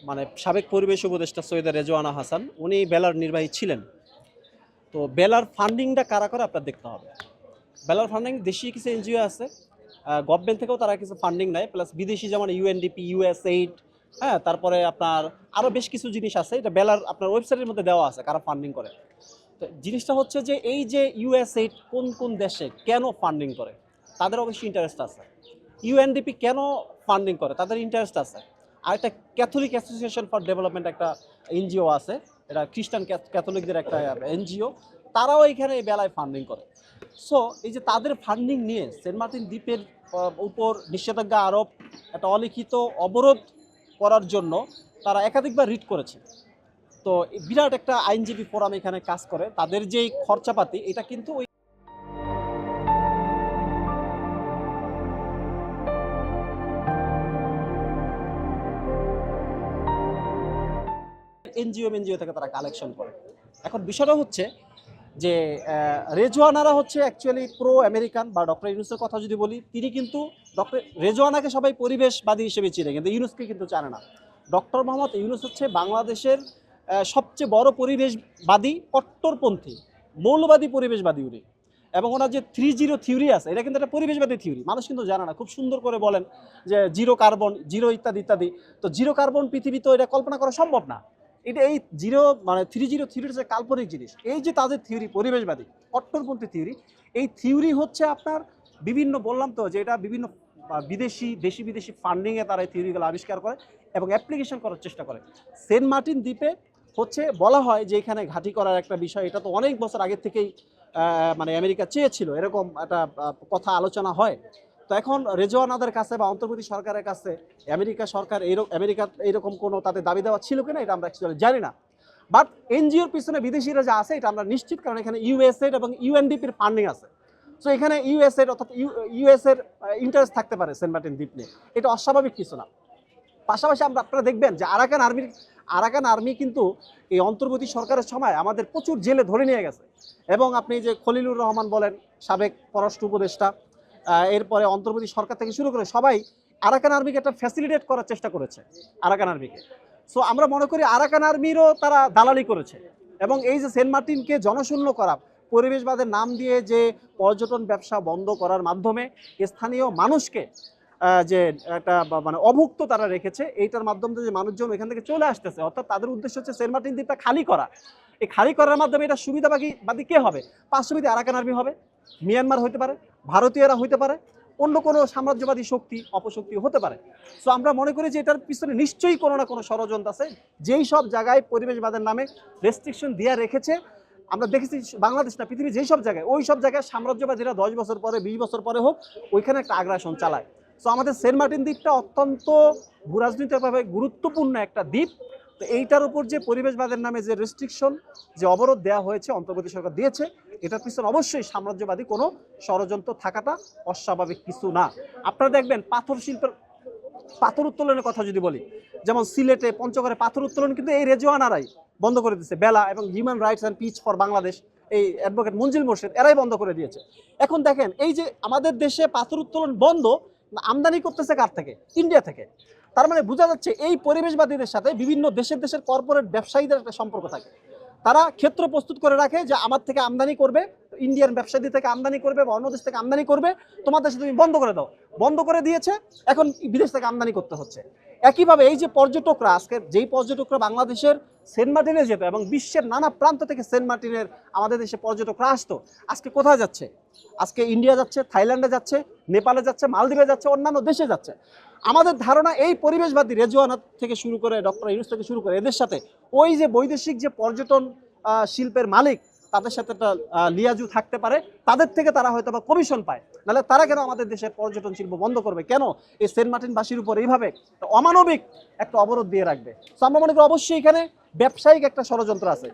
মানে সাবেক পরিবেশ উপদেষ্টা সৈয়দা রেজওয়ানা হাসান উনি বেলার নির্বাহী ছিলেন। তো বেলার ফান্ডিংটা কারা করে আপনার দেখতে হবে। বেলার ফান্ডিং দেশি কিছু এনজিও আছে, গভর্নমেন্ট থেকেও তারা কিছু ফান্ডিং নেয়, প্লাস বিদেশি যেমন ইউএনডিপি, ইউএসএইড, হ্যাঁ, তারপরে আপনার আরও বেশ কিছু জিনিস আছে, এটা বেলার আপনার ওয়েবসাইটের মধ্যে দেওয়া আছে কারা ফান্ডিং করে। তো জিনিসটা হচ্ছে যে এই যে ইউএসএইড কোন কোন দেশে কেন ফান্ডিং করে, তাদের অবশ্যই ইন্টারেস্ট আছে। ইউএনডিপি কেন ফান্ডিং করে, তাদের ইন্টারেস্ট আছে। আর একটা ক্যাথলিক অ্যাসোসিয়েশন ফর ডেভেলপমেন্ট একটা এনজিও আছে, এটা খ্রিস্টান ক্যাথলিকদের একটা এনজিও, তারাও এখানে এই বেলায় ফান্ডিং করে। সো এই যে তাদের ফান্ডিং নিয়ে সেন্ট মার্টিন দ্বীপের উপর নিষেধাজ্ঞা আরোপ, একটা অলিখিত অবরোধ করার জন্য তারা একাধিকবার রিট করেছে। তো বিরাট একটা আইনজীবী ফোরাম এখানে কাজ করে, তাদের যেই খরচাপাতি এটা কিন্তু ওই এনজিও থেকে তারা কালেকশন করে। এখন বিষয়টা হচ্ছে যে রেজওয়ানারা হচ্ছে অ্যাকচুয়ালি প্রো আমেরিকান, বা ডক্টর ইউনুসের কথা যদি বলি, তিনি কিন্তু ডক্টর রেজওয়ানাকে সবাই পরিবেশবাদী হিসেবে চিনে, কিন্তু ইউনুসকে কিন্তু জানে না। ডক্টর মোহাম্মদ ইউনুস হচ্ছে বাংলাদেশের সবচেয়ে বড় পরিবেশবাদী, কট্টরপন্থী মৌলবাদী পরিবেশবাদী উনি। এবং ওনার যে 3-0 থিওরি আছে, এটা কিন্তু একটা পরিবেশবাদী থিওরি, মানুষ কিন্তু জানে না। খুব সুন্দর করে বলেন যে জিরো কার্বন, জিরো ইত্যাদি ইত্যাদি। তো জিরো কার্বন পৃথিবী তো এটা কল্পনা করা সম্ভব না। এটা এই জিরো মানে 3-0 থিওরির যে কাল্পনিক জিনিস, এই যে তাদের থিওরি পরিবেশবাদী কট্টরপন্থী থিওরি, এই থিওরি হচ্ছে আপনার বিভিন্ন, বললাম তো যে এটা বিভিন্ন দেশি বিদেশি ফান্ডিংয়ে তারা এই থিওরিগুলো আবিষ্কার করে এবং অ্যাপ্লিকেশন করার চেষ্টা করে। সেন্ট মার্টিন দ্বীপে হচ্ছে বলা হয় যে এখানে ঘাঁটি করার একটা বিষয়, এটা তো অনেক বছর আগের থেকেই মানে আমেরিকা চেয়েছিল, এরকম একটা কথা আলোচনা হয়। তো এখন রেজওয়ানাদের কাছে বা অন্তর্বর্তী সরকারের কাছে আমেরিকা সরকার আমেরিকার এইরকম কোনো তাদের দাবি দেওয়া ছিল কিনা এটা আমরা অ্যাকচুয়ালি জানি না। বাট এনজিওর পিছনে বিদেশিরা যা আছে এটা আমরা নিশ্চিত, কারণ এখানে ইউএসএড এবং ইউএনডিপির ফান্ডিং আছে। সো এখানে ইউএসএড অর্থাৎ ইউএসএর ইন্টারেস্ট থাকতে পারে সেন্ট মার্টিন দ্বীপ নিয়ে, এটা অস্বাভাবিক কিছু না। পাশাপাশি আপনারা দেখবেন যে আরাকান আর্মি কিন্তু এই অন্তর্বর্তী সরকারের সময় আমাদের প্রচুর জেলে ধরে নিয়ে গেছে। এবং আপনি যে খলিলুর রহমান বলেন, সাবেক পররাষ্ট্র উপদেষ্টা, এরপরে অন্তর্বর্তী সরকার থেকে শুরু করে সবাই আরাকান আর্মিকে একটা ফ্যাসিলিটেট করার চেষ্টা করেছে, আরাকান আর্মিকে। সো আমরা মনে করি আরাকান আর্মিরও তারা দালালি করেছে। এবং এই যে সেন্ট মার্টিনকে জনশূন্য করা, পরিবেশবাদের নাম দিয়ে যে পর্যটন ব্যবসা বন্ধ করার মাধ্যমে স্থানীয় মানুষকে যে একটা মানে অভুক্ত তারা রেখেছে, এইটার মাধ্যমে যে মানুষজন এখান থেকে চলে আসতেছে, অর্থাৎ তাদের উদ্দেশ্য হচ্ছে সেন্ট মার্টিন দ্বীপটা খালি করা। এই খালি করার মাধ্যমে এটা সুবিধাবাদী কে হবে? পার্শ্ববর্তী আরাকান আর্মি হবে, মিয়ানমার হইতে পারে, ভারতীয়রা হইতে পারে, অন্য কোনো সাম্রাজ্যবাদী শক্তি অপশক্তি হতে পারে। সো আমরা মনে করি যে এটার পিছনে নিশ্চয়ই কোনো না কোনো ষড়যন্ত্র আছে। যেই সব জায়গায় পরিবেশবাদের নামে রেস্ট্রিকশন দিয়ে রেখেছে, আমরা দেখেছি বাংলাদেশ না, পৃথিবীর যেই সব জায়গায়, ওই সব জায়গায় সাম্রাজ্যবাদীরা 10 বছর পরে 20 বছর পরে হোক ওইখানে একটা আগ্রাসন চালায়। সো আমাদের সেন্ট মার্টিন দ্বীপটা অত্যন্ত ভূরাজনৈতিকভাবে গুরুত্বপূর্ণ একটা দ্বীপ। তো এইটার উপর যে পরিবেশবাদের নামে যে রেস্ট্রিকশন, যে অবরোধ দেওয়া হয়েছে, অন্তর্বর্তী সরকার দিয়েছে, এটার পিছনে অবশ্যই সাম্রাজ্যবাদী কোনো ষড়যন্ত্র থাকাটা অস্বাভাবিক কিছু না। আপনারা দেখবেন পাথর উত্তোলনের কথা যদি বলি, যেমন সিলেটে পঞ্চগড়ে পাথর উত্তোলন কিন্তু এই রেজওয়ানারাই বন্ধ করে দিয়েছে। বেলা এবং human rights and piece for Bangladesh, এই অ্যাডভোকেট মঞ্জিল মোর্শেদ, এরাই বন্ধ করে দিয়েছে। এখন দেখেন এই যে আমাদের দেশে পাথর উত্তোলন বন্ধ, আমদানি করতেছে কার থেকে? ইন্ডিয়া থেকে। তার মানে বোঝা যাচ্ছে এই পরিবেশবাদীদের সাথে বিভিন্ন দেশের কর্পোরেট ব্যবসায়ীদের একটা সম্পর্ক থাকে। তারা ক্ষেত্র প্রস্তুত করে রাখে যে আমার থেকে আমদানি করবে, ইন্ডিয়ান ব্যবসায়ী থেকে আমদানি করবে বা অন্য দেশ থেকে আমদানি করবে, তোমার দেশে তুমি বন্ধ করে দাও। বন্ধ করে দিয়েছে, এখন বিদেশ থেকে আমদানি করতে হচ্ছে। একইভাবে এই যে পর্যটকরা, আজকে যেই পর্যটকরা বাংলাদেশের সেন্ট মার্টিনে যেত এবং বিশ্বের নানা প্রান্ত থেকে সেন্ট মার্টিনের আমাদের দেশে পর্যটকরা আসতো, আজকে কোথায় যাচ্ছে? আজকে ইন্ডিয়া যাচ্ছে, থাইল্যান্ডে যাচ্ছে, নেপালে যাচ্ছে, মালদ্বীপে যাচ্ছে, অন্যান্য দেশে যাচ্ছে। আমাদের ধারণা এই পরিবেশবাদী রেজওয়ানা থেকে শুরু করে ডক্টর ইউনুস থেকে শুরু করে এদের সাথে ওই যে বৈদেশিক যে পর্যটন শিল্পের মালিক, তাদের সাথে একটা লিয়াজু থাকতে পারে, তাদের থেকে তারা হয়তো বা কমিশন পায়। নাহলে তারা কেন আমাদের দেশের পর্যটন শিল্প বন্ধ করবে? কেন এই সেন্ট মার্টিনবাসীর উপর এইভাবে অমানবিক একটা অবরোধ দিয়ে রাখবে? তো আমরা মনে করি অবশ্যই এখানে ব্যবসায়িক একটা ষড়যন্ত্র আছে।